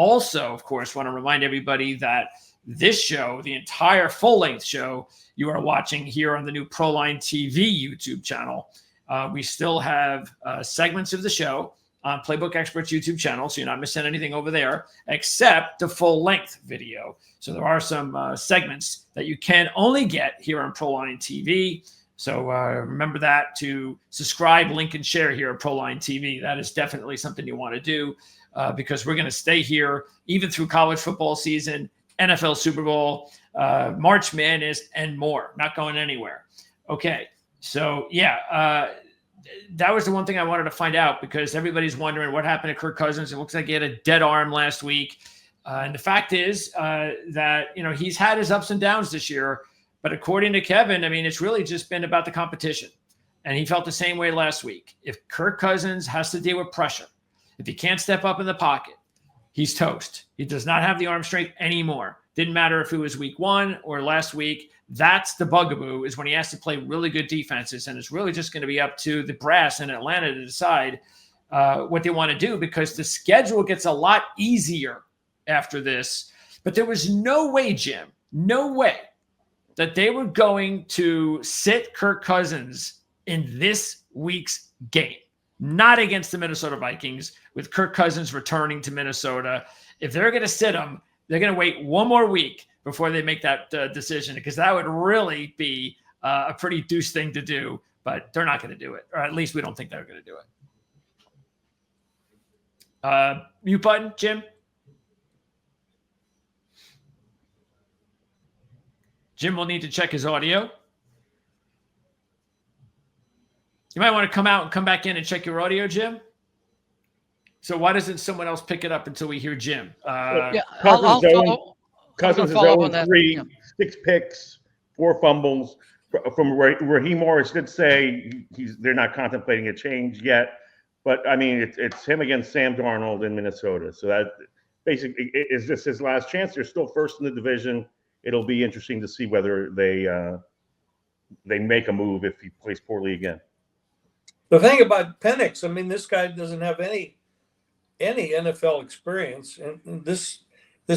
also, of course, want to remind everybody that this show, the entire full-length show, you are watching here on the new Proline TV YouTube channel. We still have segments of the show on Playbook Experts YouTube channel, so you're not missing anything over there, except the full-length video. So there are some segments that you can only get here on Proline TV. So remember that to subscribe, link, and share here at Proline TV. That is definitely something you want to do because we're going to stay here even through college football season, NFL Super Bowl, March Madness, and more. Not going anywhere. Okay, so yeah, that was the one thing I wanted to find out because everybody's wondering what happened to Kirk Cousins. It looks like he had a dead arm last week. And the fact is that, he's had his ups and downs this year. But according to Kevin, I mean, it's really just been about the competition. And he felt the same way last week. If Kirk Cousins has to deal with pressure, if he can't step up in the pocket, he's toast. He does not have the arm strength anymore. Didn't matter if it was week 1 or last week. That's the bugaboo, is when he has to play really good defenses. And it's really just going to be up to the brass in Atlanta to decide what they want to do because the schedule gets a lot easier after this. But there was no way, Jim, no way that they were going to sit Kirk Cousins in this week's game. Not against the Minnesota Vikings, with Kirk Cousins returning to Minnesota. If they're going to sit him, they're going to wait one more week before they make that decision, because that would really be a pretty douche thing to do, but they're not going to do it, or at least we don't think they're going to do it. Mute button, Jim? Jim will need to check his audio. You might want to come out and come back in and check your audio, Jim. So why doesn't someone else pick it up until we hear Jim? Cousins is 0-3, 6 picks, 4 fumbles. From Raheem Morris did say they're not contemplating a change yet. But, I mean, it's him against Sam Darnold in Minnesota. So that basically is just his last chance. They're still first in the division. It'll be interesting to see whether they make a move if he plays poorly again. The thing about Penix, I mean, this guy doesn't have any NFL experience, and this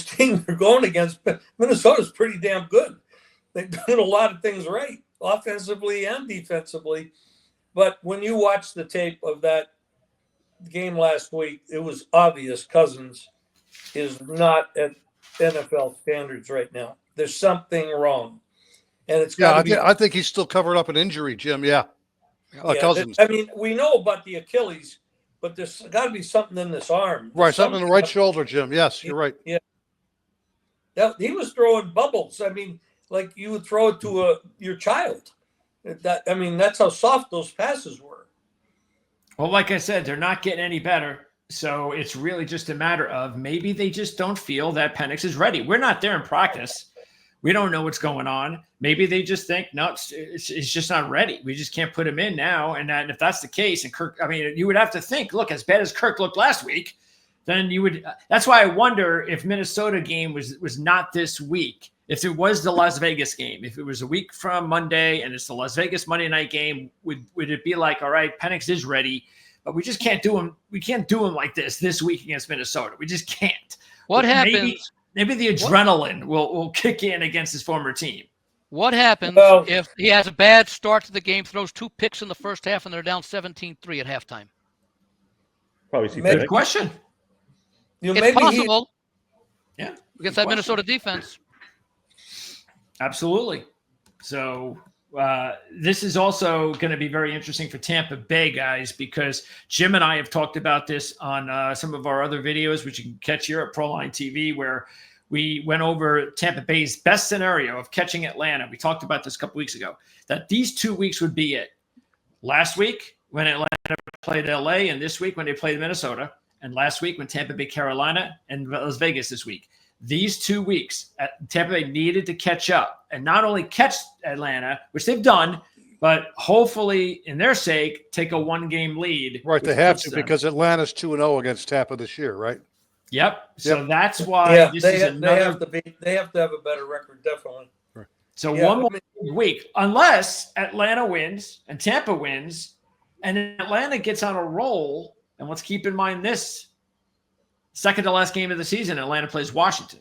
team they're going against, Minnesota's pretty damn good. They've done a lot of things right, offensively and defensively. But when you watch the tape of that game last week, it was obvious Cousins is not at NFL standards right now. There's something wrong, and it's got to be. I think he's still covered up an injury, Jim. Yeah, Cousins. I mean, we know about the Achilles, but there's got to be something in this arm. Right, something in the right shoulder, Jim. Yes, you're right. Yeah, he was throwing bubbles. I mean, like you would throw it to your child. That's how soft those passes were. Well, like I said, they're not getting any better. So it's really just a matter of maybe they just don't feel that Penix is ready. We're not there in practice. We don't know what's going on. Maybe they just think, no, it's just not ready. We just can't put him in now. And if that's the case, and Kirk, I mean, you would have to think, look, as bad as Kirk looked last week, then you would. That's why I wonder if Minnesota game was not this week. If it was the Las Vegas game, if it was a week from Monday and it's the Las Vegas Monday night game, would it be like, all right, Penix is ready, but we just can't do him. We can't do him like this week against Minnesota. We just can't. What happens? Maybe the adrenaline will kick in against his former team. What happens if he has a bad start to the game, throws 2 picks in the first half, and they're down 17-3 at halftime? Probably see Good question. It's possible. Yeah. Against that Minnesota defense. Absolutely. So this is also going to be very interesting for Tampa Bay, guys, because Jim and I have talked about this on some of our other videos, which you can catch here at Proline TV, where we went over Tampa Bay's best scenario of catching Atlanta. We talked about this a couple weeks ago, that these 2 weeks would be it. Last week when Atlanta played LA, and this week when they played Minnesota, and last week when Tampa Bay, Carolina, and Las Vegas this week. These 2 weeks, Tampa Bay needed to catch up and not only catch Atlanta, which they've done, but hopefully, in their sake, take a 1-game lead. Right, they have to because Atlanta's 2-0 against Tampa this year, right? Yep. So that's why they have to have a better record, definitely. Right. So one more week, unless Atlanta wins and Tampa wins, and Atlanta gets on a roll. And let's keep in mind this. Second to last game of the season, Atlanta plays Washington.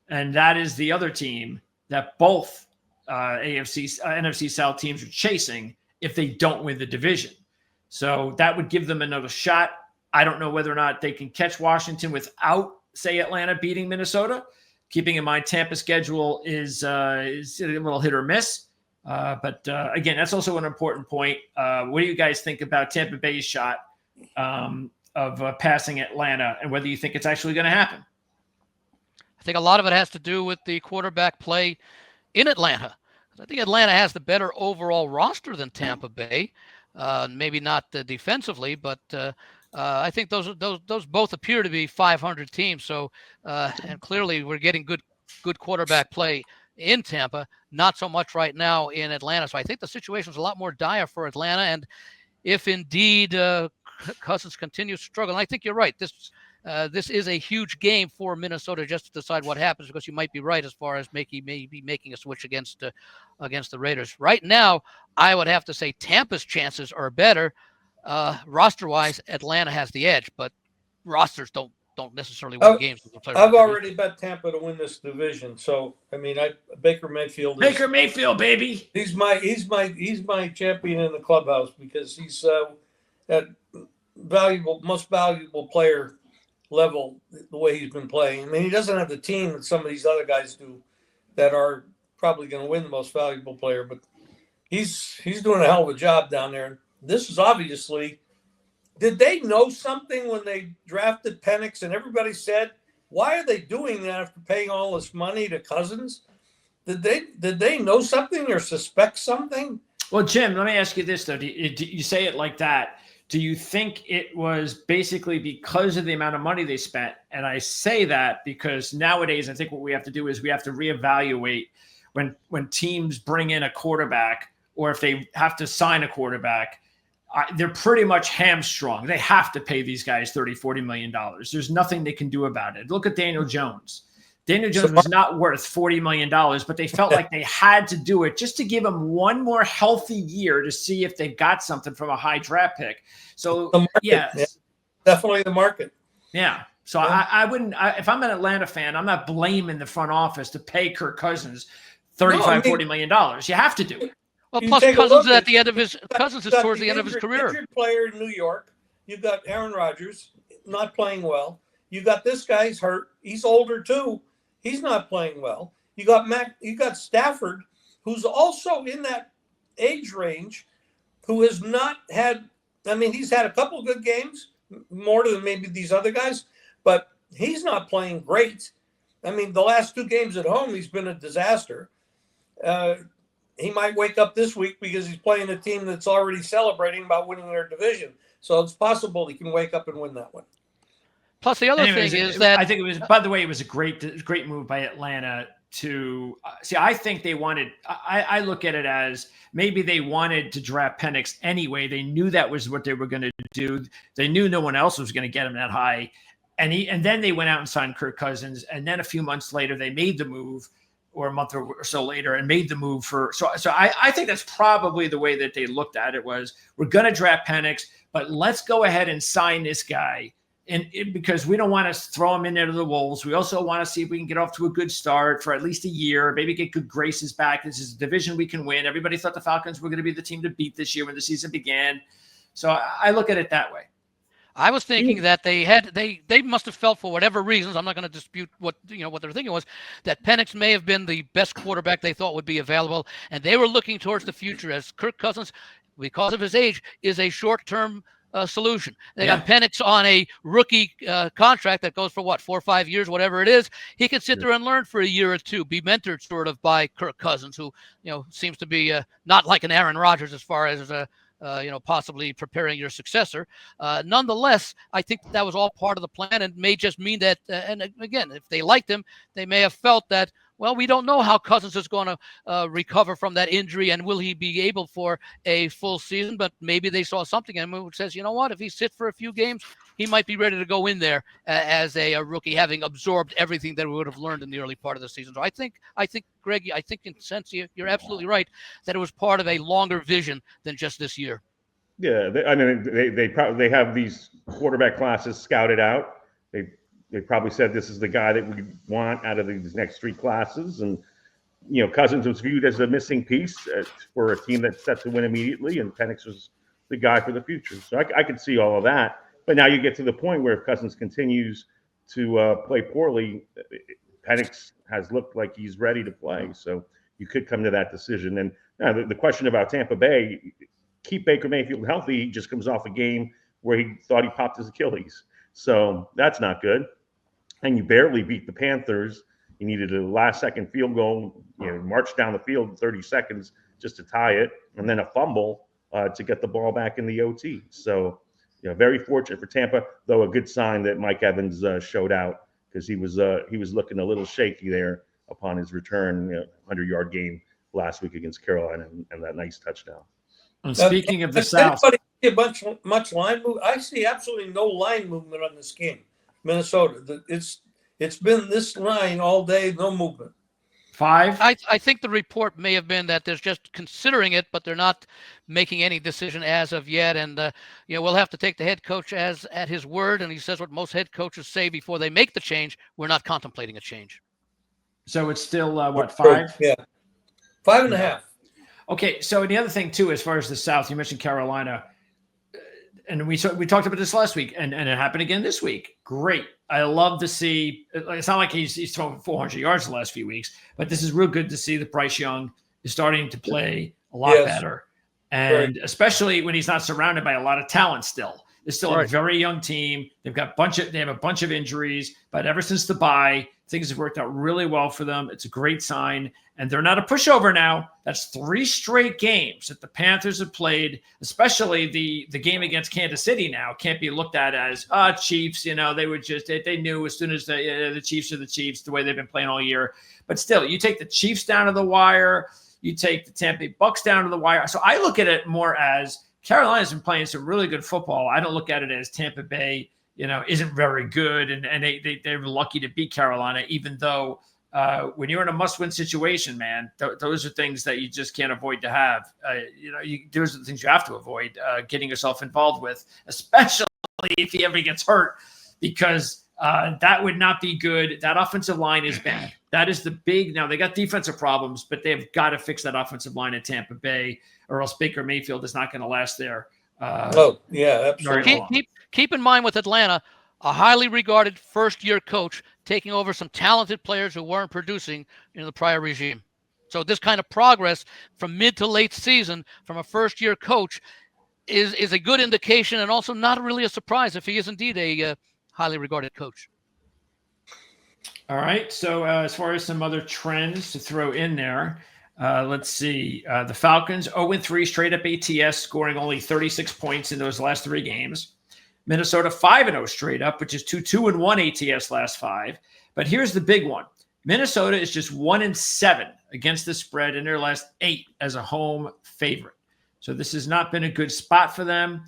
And that is the other team that both NFC South teams are chasing if they don't win the division. So that would give them another shot. I don't know whether or not they can catch Washington without, say, Atlanta beating Minnesota. Keeping in mind Tampa's schedule is a little hit or miss. But again, that's also an important point. What do you guys think about Tampa Bay's shot of passing Atlanta, and whether you think it's actually going to happen? I think a lot of it has to do with the quarterback play in Atlanta. I think Atlanta has the better overall roster than Tampa Bay. Maybe not defensively, but I think those both appear to be 500 teams. So, and clearly we're getting good quarterback play in Tampa, not so much right now in Atlanta. So I think the situation is a lot more dire for Atlanta. And if indeed Cousins continues to struggle, and I think you're right, this is a huge game for Minnesota just to decide what happens, because you might be right as far as maybe making a switch against the Raiders. Right now, I would have to say Tampa's chances are better. Roster-wise, Atlanta has the edge, but rosters don't necessarily win games. I've already bet Tampa to win this division. So I mean, Baker Mayfield, baby. He's my champion in the clubhouse, because he's that most valuable player level the way he's been playing. I mean, he doesn't have the team that some of these other guys do that are probably going to win the most valuable player, but he's doing a hell of a job down there. This is obviously, did they know something when they drafted Penix, and everybody said, why are they doing that after paying all this money to Cousins? Did they know something or suspect something? Well, Jim, let me ask you this, though. Do you say it like that? Do you think it was basically because of the amount of money they spent? And I say that because nowadays I think what we have to do is we have to reevaluate when teams bring in a quarterback, or if they have to sign a quarterback, they're pretty much hamstrung. They have to pay these guys $30-40 million. There's nothing they can do about it. Look at Daniel Jones. Daniel Jones was not worth $40 million, but they felt like they had to do it just to give him one more healthy year to see if they got something from a high draft pick. So, yes. Definitely the market. Yeah. So I wouldn't, if I'm an Atlanta fan, I'm not blaming the front office to pay Kirk Cousins $40 million. You have to do it. Well, plus Cousins is at the end of his towards the end of his career. Injured player in New York. You've got Aaron Rodgers not playing well. You got this guy's hurt. He's older too. He's not playing well. You got Stafford, who's also in that age range, who has not had. I mean, he's had a couple of good games, more than maybe these other guys, but he's not playing great. I mean, the last 2 games at home, he's been a disaster. He might wake up this week because he's playing a team that's already celebrating about winning their division. So it's possible he can wake up and win that one. Plus, the other thing is that I think it was, by the way, it was a great move by Atlanta to see. I think they wanted, I look at it as maybe they wanted to draft Penix anyway. They knew that was what they were going to do. They knew no one else was going to get him that high. And then they went out and signed Kirk Cousins. And then a few months later, they made the move, or a month or so later, and made the move for. So I think that's probably the way that they looked at it was, we're going to draft Penix, but let's go ahead and sign this guy. Because we don't want to throw him in there to the Wolves. We also want to see if we can get off to a good start for at least a year, maybe get good graces back. This is a division we can win. Everybody thought the Falcons were going to be the team to beat this year when the season began. So I look at it that way. I was thinking that they must have felt, for whatever reasons, I'm not going to dispute what their thinking was, that Penix may have been the best quarterback they thought would be available, and they were looking towards the future, as Kirk Cousins, because of his age, is a short-term solution. They got Penix on a rookie contract that goes for 4 or 5 years, whatever it is. He can sit there and learn for a year or two, be mentored sort of by Kirk Cousins, who seems to be not like an Aaron Rodgers as far as possibly preparing your successor. Nonetheless, I think that was all part of the plan, and may just mean that. And again, if they liked him, they may have felt that, well, we don't know how Cousins is going to recover from that injury, and will he be able for a full season? But maybe they saw something in him which says, you know what, if he sits for a few games, he might be ready to go in there as a rookie, having absorbed everything that we would have learned in the early part of the season. So I think, Greg, in a sense, you're absolutely right that it was part of a longer vision than just this year. Yeah, they have these quarterback classes scouted out. they probably said this is the guy that we want out of these next 3 classes. And, Cousins was viewed as a missing piece for a team that's set to win immediately, and Penix was the guy for the future. So I could see all of that. But now you get to the point where if Cousins continues to play poorly, Penix has looked like he's ready to play. So you could come to that decision. And the question about Tampa Bay, keep Baker Mayfield healthy. He just comes off a game where he thought he popped his Achilles. So that's not good. And you barely beat the Panthers. You needed a last-second field goal, march down the field 30 seconds just to tie it, and then a fumble to get the ball back in the OT. So, very fortunate for Tampa, though a good sign that Mike Evans showed out, because he was looking a little shaky there upon his return, 100-yard game last week against Carolina, and that nice touchdown. And speaking of the South, much line move. I see absolutely no line movement on this game. Minnesota, it's been this line all day, no movement. 5. I think the report may have been that there's just considering it, but they're not making any decision as of yet. And we'll have to take the head coach at his word. And he says what most head coaches say before they make the change. We're not contemplating a change. So it's still 5? Yeah, 5.5. Okay. So the other thing too, as far as the South, you mentioned Carolina, and we talked about this last week, and it happened again this week. Great. I love to see. It's not like he's thrown 400 yards the last few weeks, but this is real good to see that Bryce Young is starting to play a lot better, and especially when he's not surrounded by a lot of talent. Still, it's still a very young team. They have a bunch of injuries, but ever since the bye, things have worked out really well for them. It's a great sign, and they're not a pushover now. That's 3 straight games that the Panthers have played, especially the game against Kansas City now can't be looked at as Chiefs. They were just they knew as soon as the Chiefs are the Chiefs, the way they've been playing all year. But still, you take the Chiefs down to the wire, you take the Tampa Bay Bucks down to the wire. So I look at it more as Carolina's been playing some really good football. I don't look at it as Tampa Bay, isn't very good, and they're lucky to beat Carolina, even though when you're in a must-win situation, man, those are things that you just can't avoid to have. Those are the things you have to avoid getting yourself involved with, especially if he ever gets hurt, because that would not be good. That offensive line is bad. That is the big. Now they got defensive problems, but they've got to fix that offensive line at Tampa Bay, or else Baker Mayfield is not going to last there. Absolutely. Keep in mind with Atlanta, a highly regarded first-year coach taking over some talented players who weren't producing in the prior regime. So this kind of progress from mid to late season from a first-year coach is a good indication, and also not really a surprise if he is indeed a highly regarded coach. All right. So as far as some other trends to throw in there, let's see. The Falcons 0-3 straight up ATS, scoring only 36 points in those last 3 games. Minnesota 5-0 straight up, which is 2-1 ATS last 5. But here's the big one. Minnesota is just 1-7 against the spread in their last 8 as a home favorite. So this has not been a good spot for them,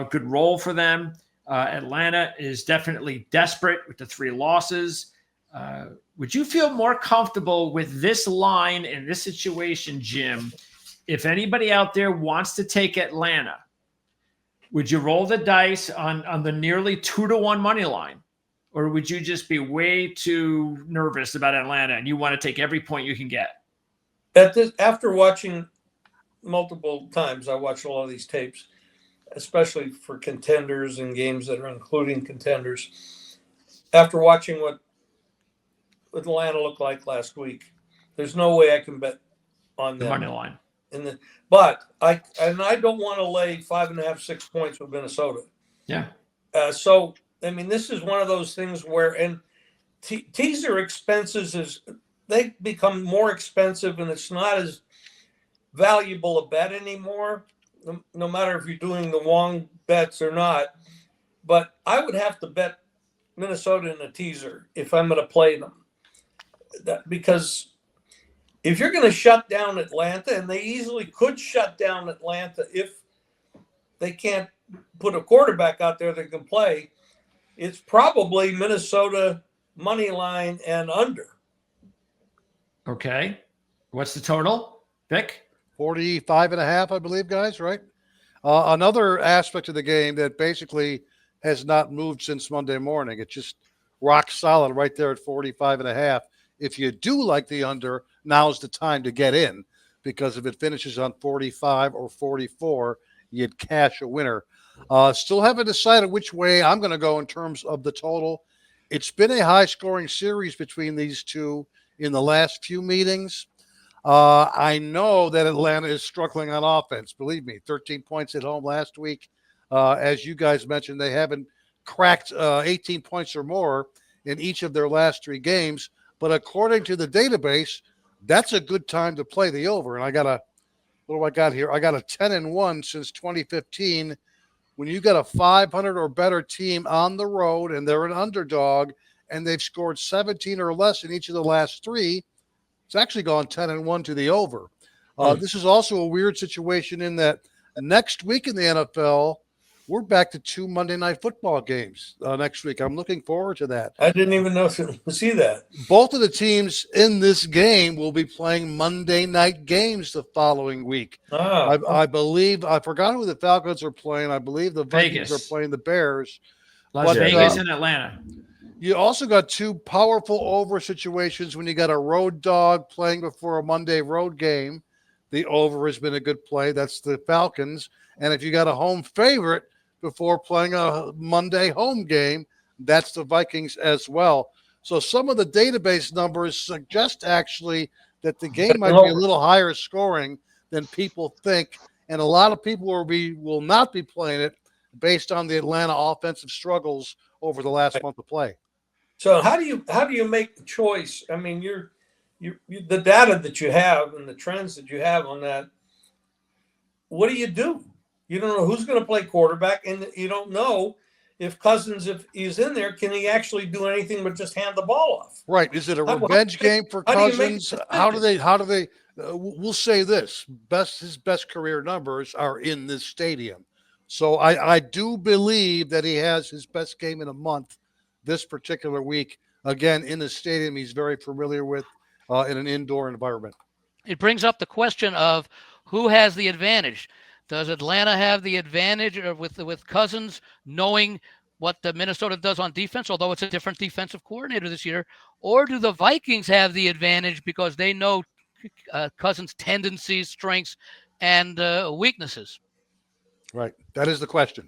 good role for them. Atlanta is definitely desperate with the 3 losses. Would you feel more comfortable with this line in this situation, Jim, if anybody out there wants to take Atlanta? Would you roll the dice on the nearly 2-1 money line? Or would you just be way too nervous about Atlanta and you want to take every point you can get? After watching multiple times, I watch a lot of these tapes, especially for contenders and games that are including contenders. After watching what Atlanta looked like last week, there's no way I can bet on them. The money line. But I don't want to lay 5.5, 6 points with Minnesota. Yeah. So I mean, this is one of those things where teaser expenses they become more expensive, and it's not as valuable a bet anymore. No matter if you're doing the long bets or not. But I would have to bet Minnesota in a teaser if I'm going to play them, because if you're going to shut down Atlanta, and they easily could shut down Atlanta if they can't put a quarterback out there that can play, it's probably Minnesota money line and under. Okay. What's the total, Vic? 45.5, I believe, guys, right? Another aspect of the game that basically has not moved since Monday morning. It just rock solid right there at 45.5. If you do like the under, now's the time to get in, because if it finishes on 45 or 44, you'd cash a winner. Still haven't decided which way I'm going to go in terms of the total. It's been a high-scoring series between these two in the last few meetings. I know that Atlanta is struggling on offense. Believe me, 13 points at home last week. As you guys mentioned, they haven't cracked 18 points or more in each of their last 3 games. But according to the database, that's a good time to play the over. And what do I got here? I got a 10-1 since 2015. When you got a 500 or better team on the road and they're an underdog and they've scored 17 or less in each of the last 3, it's actually gone 10-1 to the over. This is also a weird situation in that next week in the NFL, we're back to 2 Monday Night Football games next week. I'm looking forward to that. I didn't even know to see that. Both of the teams in this game will be playing Monday night games the following week. I believe, I forgot who the Falcons are playing. I believe the Vikings are playing the Bears. Las Vegas and Atlanta. You also got 2 powerful over situations when you got a road dog playing before a Monday road game. The over has been a good play. That's the Falcons. And if you got a home favorite before playing a Monday home game, that's the Vikings as well. So some of the database numbers suggest actually that the game might be a little higher scoring than people think. And a lot of people will not be playing it based on the Atlanta offensive struggles over the last month of play. So how do you make the choice? I mean, you the data that you have and the trends that you have on that. What do? You don't know who's going to play quarterback, and you don't know if Cousins, if he's in there, can he actually do anything but just hand the ball off? Right? Is it a revenge game for Cousins? How do they? We'll say this: his best career numbers are in this stadium. So I do believe that he has his best game in a month this particular week. Again, in the stadium he's very familiar with in an indoor environment. It brings up the question of who has the advantage. Does Atlanta have the advantage with Cousins knowing what the Minnesota does on defense, although it's a different defensive coordinator this year? Or do the Vikings have the advantage because they know Cousins' tendencies, strengths, and weaknesses? Right. That is the question.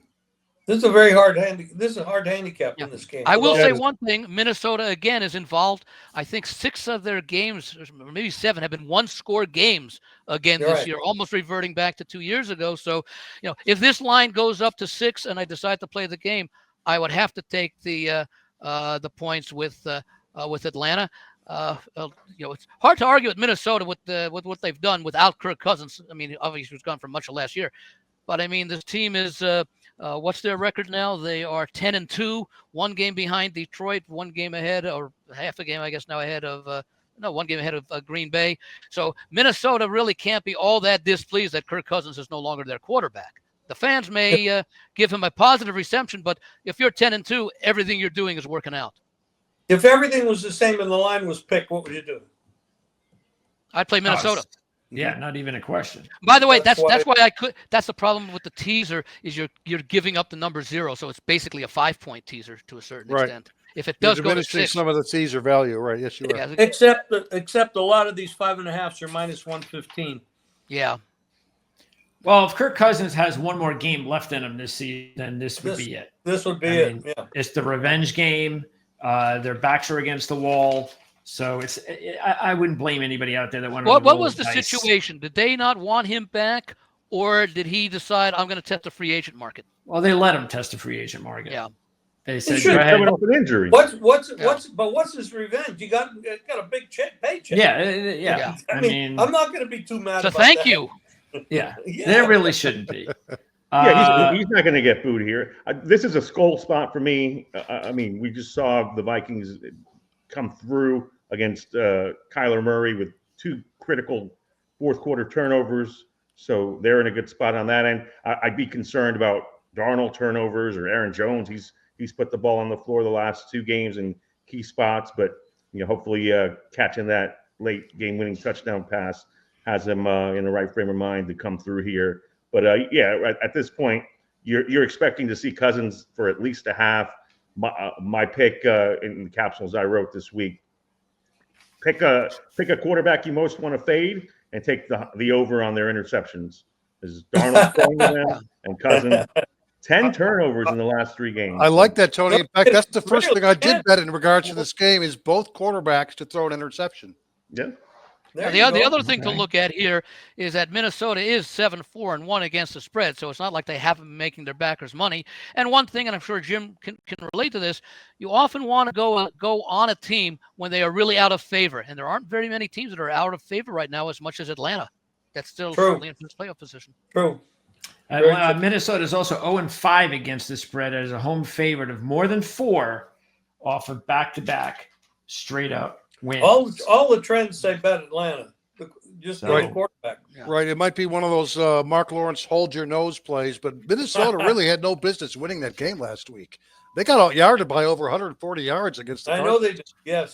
This is a very hard handicap in this game. I will say one thing: Minnesota again is involved. I think 6 of their games, or maybe 7, have been 1-score games again this year, almost reverting back to 2 years ago. So, if this line goes up to 6 and I decide to play the game, I would have to take the points with Atlanta. It's hard to argue with Minnesota with what they've done without Kirk Cousins. I mean, obviously he was gone for much of last year. But I mean, this team is what's their record now? They are 10-2, 1 game behind Detroit, 1 game ahead, or half a game, I guess, now ahead of 1 game ahead of Green Bay. So Minnesota really can't be all that displeased that Kirk Cousins is no longer their quarterback. The fans may give him a positive reception, but if you're 10-2, everything you're doing is working out. If everything was the same and the line was picked, what would you do? I'd play Minnesota. Yeah, not even a question. By the way, that's why I could. That's the problem with the teaser is you're giving up the number 0, so it's basically a 5-point teaser to a certain extent. If it does go to 6, some of the teaser value, right? Yes, you are. Yeah, except a lot of these 5.5s are minus 115. Yeah. Well, if Kirk Cousins has 1 more game left in him this season, then this would be it. This would be it. Yeah. It's the revenge game. Their backs are against the wall. So I wouldn't blame anybody out there that wanted. What was the situation? Did they not want him back, or did he decide I'm going to test the free agent market? Well, they let him test the free agent market. Yeah, they said go ahead. Coming off an injury. What's his revenge? You got a big paycheck. Yeah. I mean, I'm not going to be too mad. So thank you. Yeah, there really shouldn't be. He's not going to get booed here. This is a skull spot for me. I mean, we just saw the Vikings come through against Kyler Murray with 2 critical fourth quarter turnovers. So they're in a good spot on that end. I'd be concerned about Darnold turnovers or Aaron Jones. He's put the ball on the floor the last 2 games in key spots, but hopefully catching that late game winning touchdown pass has him in the right frame of mind to come through here. But at this point, you're expecting to see Cousins for at least a half. my pick in the capsules I wrote this week. Pick a quarterback you most want to fade and take the over on their interceptions. Is Darnold throwing to them and Cousins 10 turnovers in the last 3 games. I like that, Tony. In fact, that's the first thing I did Really? bet in regards to this game is both quarterbacks to throw an interception. Yeah. There The you go. other thing to Okay. look at here is that Minnesota is 7-4-1 against the spread, so it's not like they haven't been making their backers money. And one thing, and I'm sure Jim can relate to this, you often want to go on a team when they are really out of favor, and there aren't very many teams that are out of favor right now as much as Atlanta. That's still True. certainly in this playoff position. True. Very true. Minnesota is also 0-5 against the spread as a home favorite of more than 4 off of back-to-back straight up wins. All the trends say bet Atlanta. Just Right. the quarterback. Yeah. Right. It might be one of those Mark Lawrence hold your nose plays, but Minnesota really had no business winning that game last week. They got out yarded by over 140 yards against the I know Cardinals. they did. Yes.